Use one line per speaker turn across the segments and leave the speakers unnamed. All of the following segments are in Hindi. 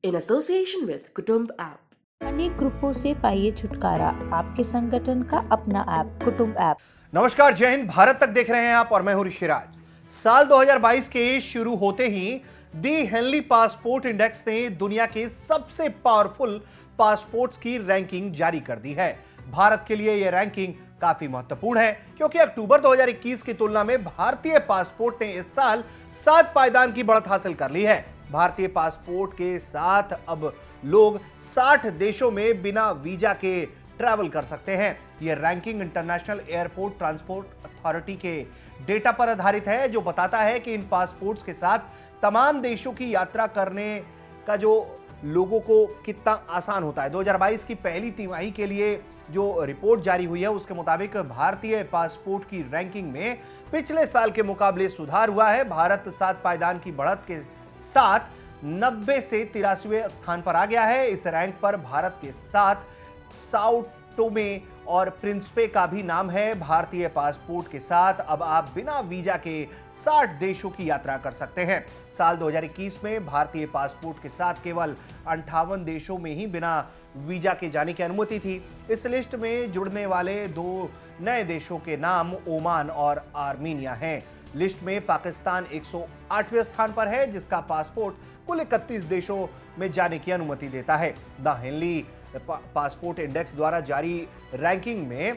in association with Kutumb app.
अनेक ग्रुपों से पाइए छुटकारा, आपके संगठन का अपना ऐप कुटुंब ऐप।
नमस्कार, जय हिंद। भारत तक देख रहे हैं आप और मैं हूं ऋषिराज। साल 2022 के शुरू होते ही दी हेनली पासपोर्ट इंडेक्स ने दुनिया के सबसे पावरफुल पासपोर्ट्स की रैंकिंग जारी कर दी है। भारत के लिए यह रैंकिंग काफी महत्वपूर्ण है क्योंकि अक्टूबर 2021 की तुलना में भारतीय पासपोर्ट ने इस साल 7 पायदान की बढ़त हासिल कर ली है। भारतीय पासपोर्ट के साथ अब लोग 60 देशों में बिना वीजा के ट्रैवल कर सकते हैं। यह ranking international airport transport authority के डेटा पर आधारित है, जो बताता है कि इन पासपोर्ट्स के साथ तमाम देशों की यात्रा करने का जो लोगों को कितना आसान होता है। 2022 की पहली तिमाही के लिए जो रिपोर्ट जारी हुई है उसके मुताबिक भारतीय पासपोर्ट की रैंकिंग में पिछले साल के मुकाबले सुधार हुआ है। भारत 7 पायदान की बढ़त के साथ 90 से 83वें स्थान पर आ गया है। इस रैंक पर भारत के साथ साओ टोमे और प्रिंसिपे का भी नाम है। भारतीय पासपोर्ट के साथ अब आप बिना वीजा के 60 देशों की यात्रा कर सकते हैं। साल 2021 में भारतीय पासपोर्ट के साथ केवल 58 देशों में ही बिना वीजा के जाने की अनुमति थी। इस लिस्ट में जुड़ने वाले 2 नए देशों के नाम ओमान और आर्मीनिया हैं। लिस्ट में पाकिस्तान 108वें स्थान पर है, जिसका पासपोर्ट कुल 31 देशों में जाने की अनुमति देता है। द हेनली पासपोर्ट इंडेक्स द्वारा जारी रैंकिंग में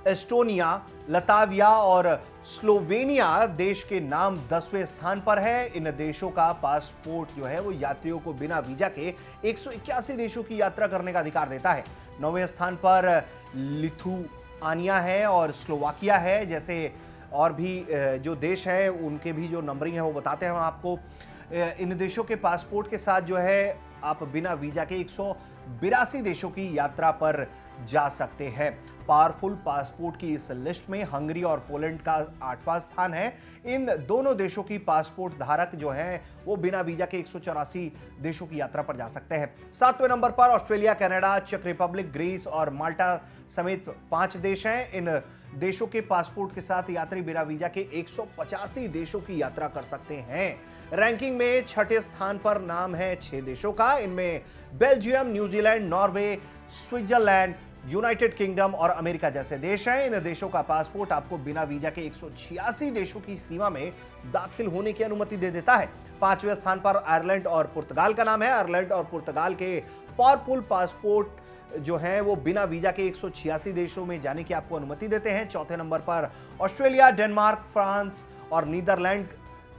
एस्टोनिया, लताविया और स्लोवेनिया देश के नाम 10वें स्थान पर है। इन देशों का पासपोर्ट जो है वो यात्रियों को बिना वीजा के 181 देशों की यात्रा करने का अधिकार देता है। 9वें स्थान पर लिथुआनिया है और स्लोवाकिया है। जैसे और भी जो देश है उनके भी जो नंबरिंग है वो बताते हैं हम आपको। इन देशों के पासपोर्ट के साथ जो है आप बिना वीजा के 182 देशों की यात्रा पर जा सकते हैं। पावरफुल पासपोर्ट की इस लिस्ट में हंगरी और पोलैंड का 8वां स्थान है। इन दोनों देशों की पासपोर्ट धारक जो हैं वो बिना वीजा के 184 देशों की यात्रा पर जा सकते हैं। 7वें नंबर पर ऑस्ट्रेलिया, कनाडा, चेक रिपब्लिक, ग्रीस और माल्टा समेत 5 देश हैं। इन देशों के पासपोर्ट के साथ यात्री बिना वीजा के 185 देशों की यात्रा कर सकते हैं। रैंकिंग में 6ठे स्थान पर नाम है 6 देशों का। इनमें Belgium, New Zealand, Norway, Switzerland, United kingdom और अमेरिका जैसे देश हैं। इन देशों का पासपोर्ट आपको बिना वीजा के 186 देशों की सीमा में दाखिल होने की अनुमति दे देता है। 5वें स्थान पर आयरलैंड और पुर्तगाल का नाम है। आयरलैंड और पुर्तगाल के पावरफुल पासपोर्ट जो है वो बिना वीजा के 186 देशों में जाने की आपको अनुमति देते हैं। 4थे नंबर पर ऑस्ट्रेलिया, डेनमार्क, फ्रांस और नीदरलैंड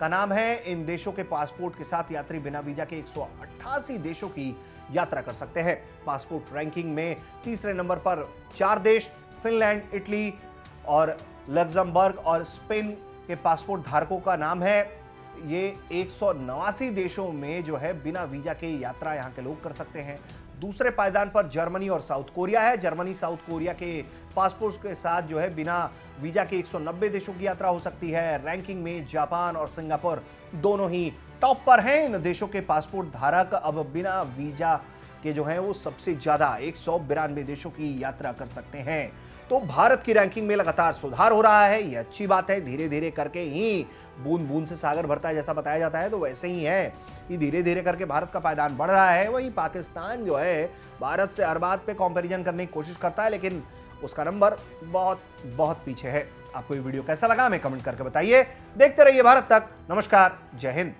का नाम है। इन देशों के पासपोर्ट के साथ यात्री बिना वीजा के 188 देशों की यात्रा कर सकते हैं। पासपोर्ट रैंकिंग में तीसरे नंबर पर 4 देश फिनलैंड, इटली और लग्जमबर्ग और स्पेन के पासपोर्ट धारकों का नाम है। ये 189 देशों में जो है बिना वीजा के यात्रा यहां के लोग कर सकते हैं। दूसरे पायदान पर जर्मनी और साउथ कोरिया है। जर्मनी साउथ कोरिया के पासपोर्ट के साथ जो है बिना वीजा के 190 देशों की यात्रा हो सकती है। रैंकिंग में जापान और सिंगापुर दोनों ही टॉप पर हैं। इन देशों के पासपोर्ट धारक अब बिना वीजा के जो है वो सबसे ज्यादा 192 देशों की यात्रा कर सकते हैं। तो भारत की रैंकिंग में लगातार सुधार हो रहा है, ये अच्छी बात है। धीरे धीरे करके ही बूंद बूंद से सागर भरता है, जैसा बताया जाता है, तो वैसे ही है कि धीरे धीरे करके भारत का पायदान बढ़ रहा है। वहीं पाकिस्तान जो है भारत से हर बात पे कंपैरिजन करने की कोशिश करता है, लेकिन उसका नंबर बहुत बहुत पीछे है। आपको ये वीडियो कैसा लगा हमें कमेंट करके बताइए। देखते रहिए भारत तक। नमस्कार, जय हिंद।